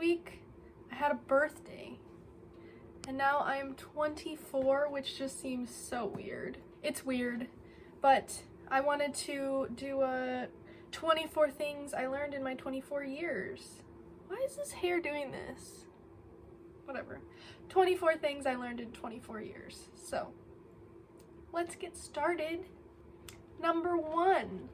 week I had a birthday. And now I am 24, which just seems so weird. It's weird, but I wanted to do a 24 things I learned in my 24 years. Why is this hair doing this? Whatever. 24 things I learned in 24 years. So, let's get started. Number 1.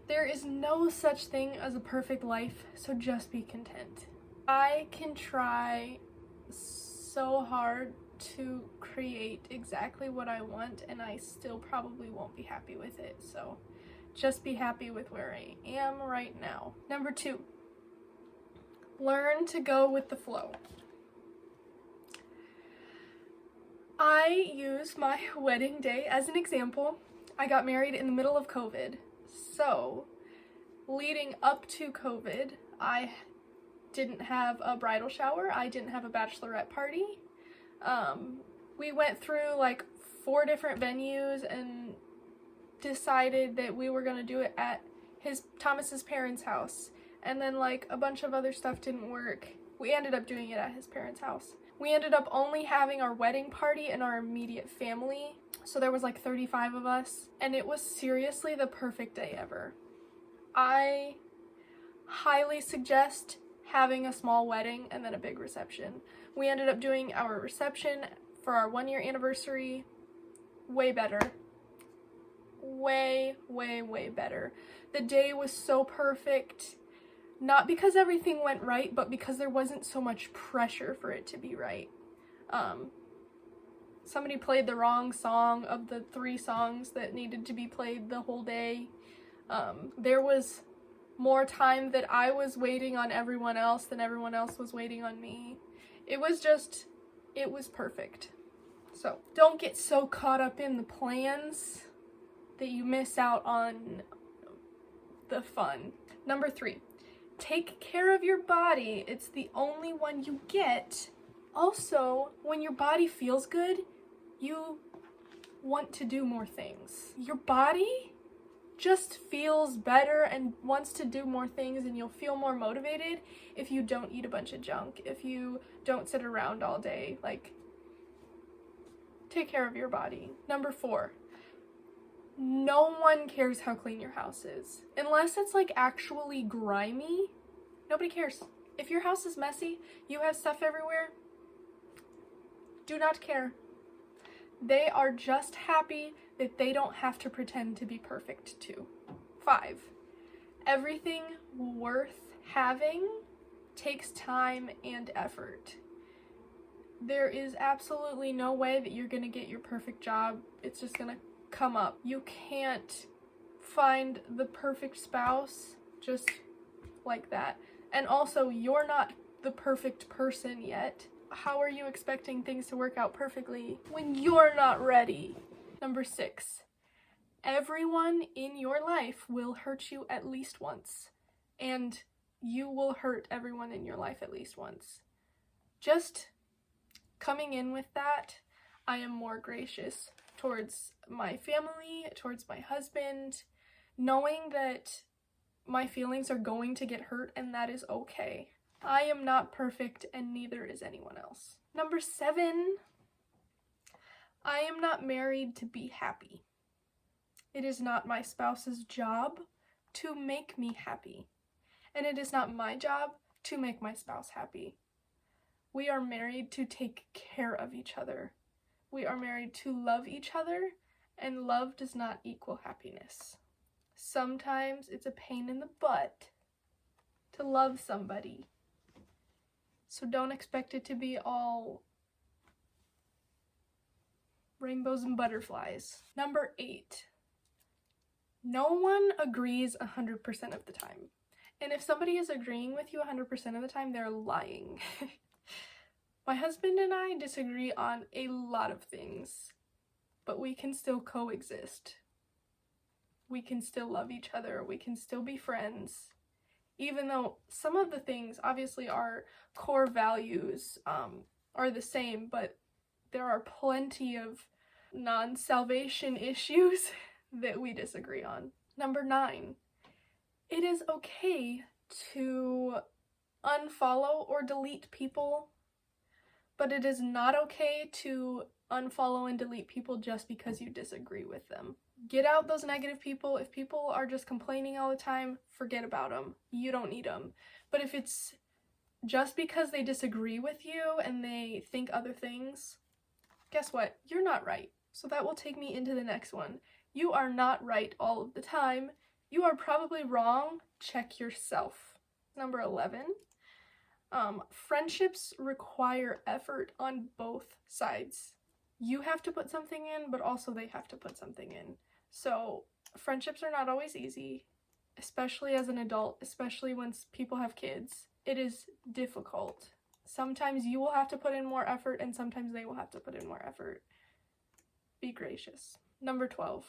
There is no such thing as a perfect life, so just be content. I can try so hard to create exactly what I want, and I still probably won't be happy with it. So just be happy with where I am right now. Number 2, learn to go with the flow. I use my wedding day as an example. I got married in the middle of COVID. So leading up to COVID, I didn't have a bridal shower. I didn't have a bachelorette party. We went through like 4 different venues and decided that we were gonna do it at Thomas's parents' house. And then like a bunch of other stuff didn't work. We ended up doing it at his parents' house. We ended up only having our wedding party and our immediate family. So there was like 35 of us, and it was seriously the perfect day ever. I highly suggest having a small wedding and then a big reception. We ended up doing our reception for our 1-year anniversary. Way better. Way better. The day was so perfect. Not because everything went right, but because there wasn't so much pressure for it to be right. Somebody played the wrong song of the 3 songs that needed to be played the whole day. There was more time that I was waiting on everyone else than everyone else was waiting on me. It was perfect. So don't get so caught up in the plans that you miss out on the fun. Number 3, take care of your body. It's the only one you get. Also, when your body feels good, you want to do more things. Your body just feels better and wants to do more things, and you'll feel more motivated if you don't eat a bunch of junk, if you don't sit around all day. Like, take care of your body. Number 4, no one cares how clean your house is. Unless it's like actually grimy, nobody cares. If your house is messy, you have stuff everywhere, do not care. They are just happy that they don't have to pretend to be perfect too. 5, everything worth having takes time and effort. There is absolutely no way that you're gonna get your perfect job. It's just gonna come up. You can't find the perfect spouse just like that. And also, you're not the perfect person yet. How are you expecting things to work out perfectly when you're not ready? Number 6, everyone in your life will hurt you at least once, and you will hurt everyone in your life at least once. Just coming in with that, I am more gracious towards my family, towards my husband, knowing that my feelings are going to get hurt and that is okay. I am not perfect, and neither is anyone else. Number 7, I am not married to be happy. It is not my spouse's job to make me happy, and it is not my job to make my spouse happy. We are married to take care of each other. We are married to love each other, and love does not equal happiness. Sometimes it's a pain in the butt to love somebody. So don't expect it to be all rainbows and butterflies. Number 8, no one agrees 100% of the time. And if somebody is agreeing with you 100% of the time, they're lying. My husband and I disagree on a lot of things, but we can still coexist. We can still love each other. We can still be friends. Even though some of the things, obviously our core values are the same, but there are plenty of non-salvation issues that we disagree on. Number 9, it is okay to unfollow or delete people, but it is not okay to unfollow and delete people just because you disagree with them. Get out those negative people. If people are just complaining all the time, forget about them. You don't need them. But if it's just because they disagree with you and they think other things, guess what? You're not right. So that will take me into the next one. You are not right all of the time. You are probably wrong. Check yourself. Number 11. Friendships require effort on both sides. You have to put something in, but also they have to put something in. So friendships are not always easy, especially as an adult, especially when people have kids. It is difficult. Sometimes you will have to put in more effort and sometimes they will have to put in more effort. Be gracious. Number 12.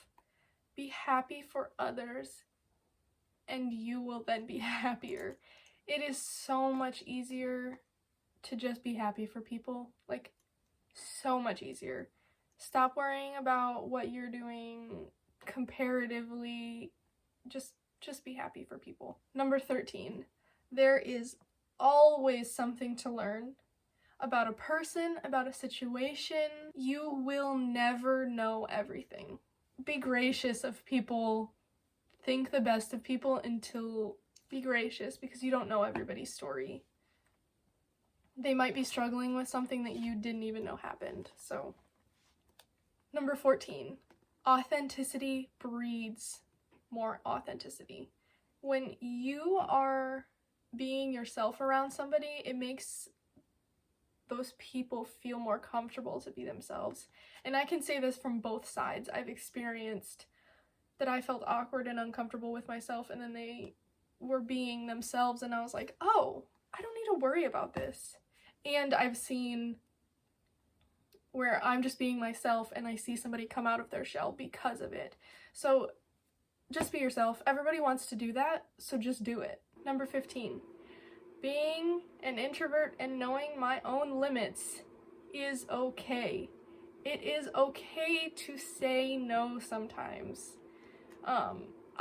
Be happy for others and you will then be happier. It is so much easier to just be happy for people. Like, so much easier. Stop worrying about what you're doing comparatively. Just be happy for people. Number 13. There is always something to learn about a person, about a situation. You will never know everything. Be gracious of people. Think the best of people until be gracious, because you don't know everybody's story. They might be struggling with something that you didn't even know happened. So, number 14. Authenticity breeds more authenticity. When you are being yourself around somebody, it makes those people feel more comfortable to be themselves. And I can say this from both sides. I've experienced that I felt awkward and uncomfortable with myself, and then they were being themselves, and I was like, oh, I don't need to worry about this. And I've seen where I'm just being myself and I see somebody come out of their shell because of it. So just be yourself. Everybody wants to do that, so just do it. Number 15. Being an introvert and knowing my own limits is okay. It is okay to say no sometimes.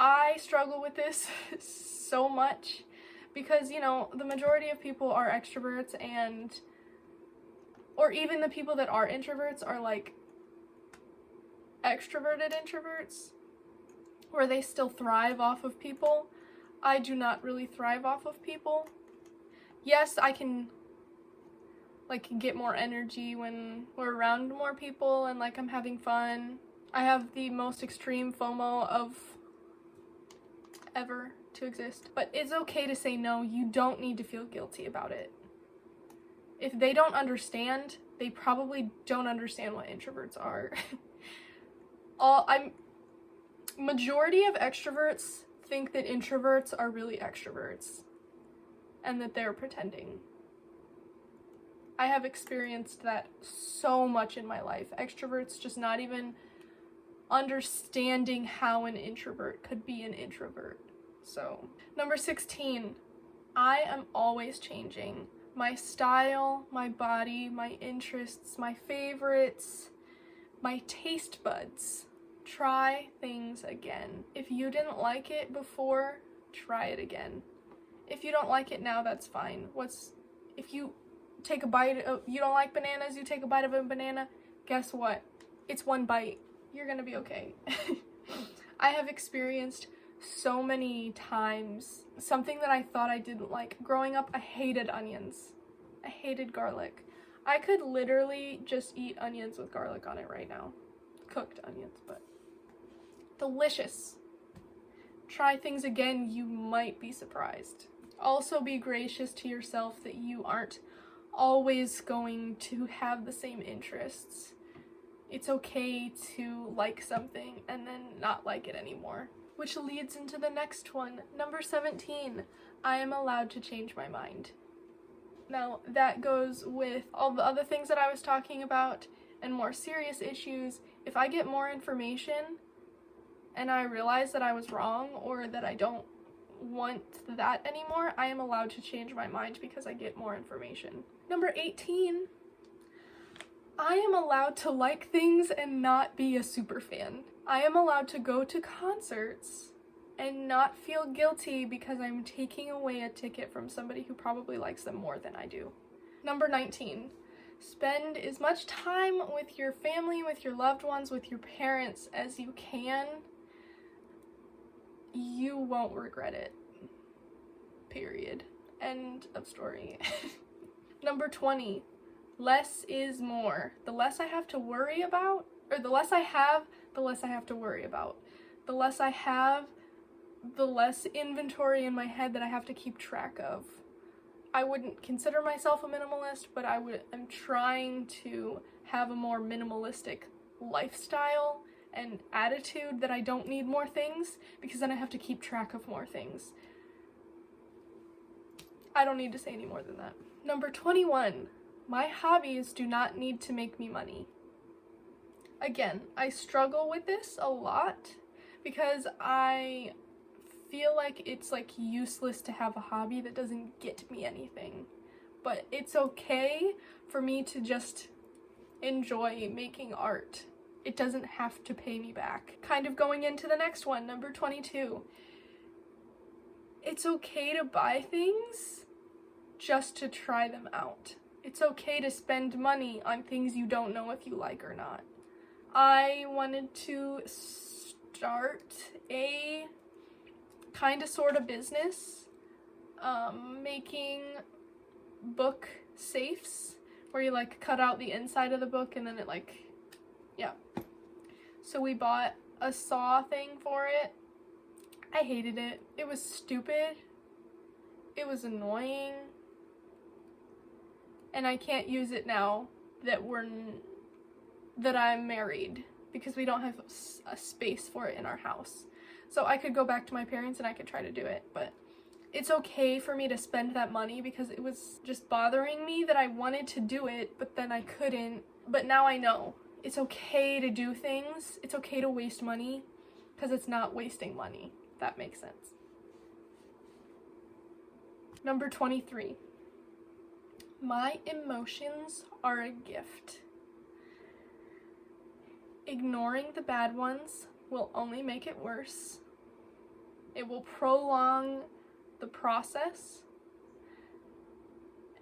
I struggle with this so much because, you know, the majority of people are extroverts, or even the people that are introverts are like extroverted introverts, where they still thrive off of people. I do not really thrive off of people. Yes, I can like get more energy when we're around more people and like I'm having fun. I have the most extreme FOMO of ever to exist. But it's okay to say no. You don't need to feel guilty about it. If they don't understand, they probably don't understand what introverts are. Majority of extroverts think that introverts are really extroverts and that they're pretending. I have experienced that so much in my life. Extroverts just not even understanding how an introvert could be an introvert. So, number 16, I am always changing. My style, my body, my interests, my favorites, my taste buds. Try things again. If you didn't like it before, try it again. If you don't like it now, that's fine. If you take a bite of, you don't like bananas, you take a bite of a banana, guess what? It's one bite. You're gonna be okay. I have experienced so many times something that I thought I didn't like. Growing up, I hated onions. I hated garlic. I could literally just eat onions with garlic on it right now. Cooked onions, but delicious. Try things again, you might be surprised. Also be gracious to yourself that you aren't always going to have the same interests. It's okay to like something and then not like it anymore. Which leads into the next one. Number 17, I am allowed to change my mind. Now, that goes with all the other things that I was talking about and more serious issues. If I get more information and I realize that I was wrong or that I don't want that anymore, I am allowed to change my mind because I get more information. Number 18, I am allowed to like things and not be a super fan. I am allowed to go to concerts and not feel guilty because I'm taking away a ticket from somebody who probably likes them more than I do. Number 19, spend as much time with your family, with your loved ones, with your parents as you can. You won't regret it. Period. End of story. Number 20, less is more. The less I have to worry about, or the less I have, the less I have to worry about. The less I have, the less inventory in my head that I have to keep track of. I wouldn't consider myself a minimalist, but I'm trying to have a more minimalistic lifestyle and attitude that I don't need more things, because then I have to keep track of more things. I don't need to say any more than that. Number 21, my hobbies do not need to make me money. Again, I struggle with this a lot because I feel like it's like useless to have a hobby that doesn't get me anything. But it's okay for me to just enjoy making art. It doesn't have to pay me back. Kind of going into the next one, number 22. It's okay to buy things just to try them out. It's okay to spend money on things you don't know if you like or not. I wanted to start a kind of sort of business, making book safes where you like cut out the inside of the book and then it like, yeah. So we bought a saw thing for it. I hated it. It was stupid. It was annoying. And I can't use it now that that I'm married, because we don't have a space for it in our house. So I could go back to my parents and I could try to do it, but it's okay for me to spend that money because it was just bothering me that I wanted to do it, but then I couldn't. But now I know it's okay to do things. It's okay to waste money because it's not wasting money. If that makes sense. Number 23. My emotions are a gift. Ignoring the bad ones will only make it worse. It will prolong the process.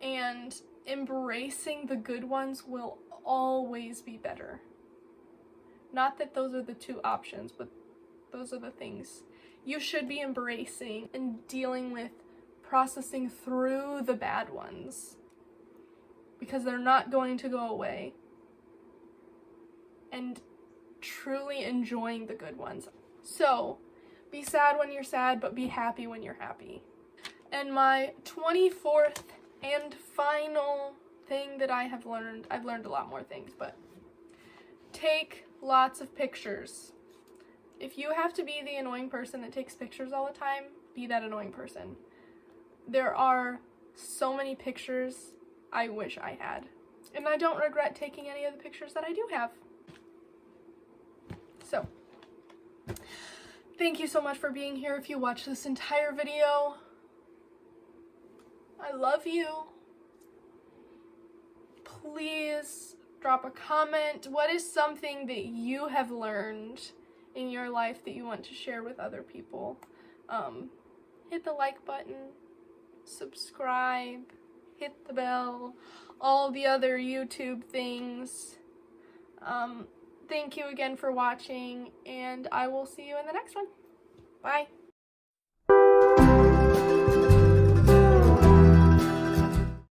And embracing the good ones will always be better. Not that those are the two options, but those are the things you should be embracing and dealing with, processing through the bad ones. Because they're not going to go away. And truly enjoying the good ones. So, be sad when you're sad, but be happy when you're happy. And my 24th and final thing that I've learned a lot more things, but take lots of pictures. If you have to be the annoying person that takes pictures all the time, be that annoying person. There are so many pictures I wish I had. And I don't regret taking any of the pictures that I do have. So, thank you so much for being here. If you watched this entire video, I love you. Please drop a comment. What is something that you have learned in your life that you want to share with other people? Hit the like button, subscribe, hit the bell, all the other YouTube things. Thank you again for watching, and I will see you in the next one. Bye.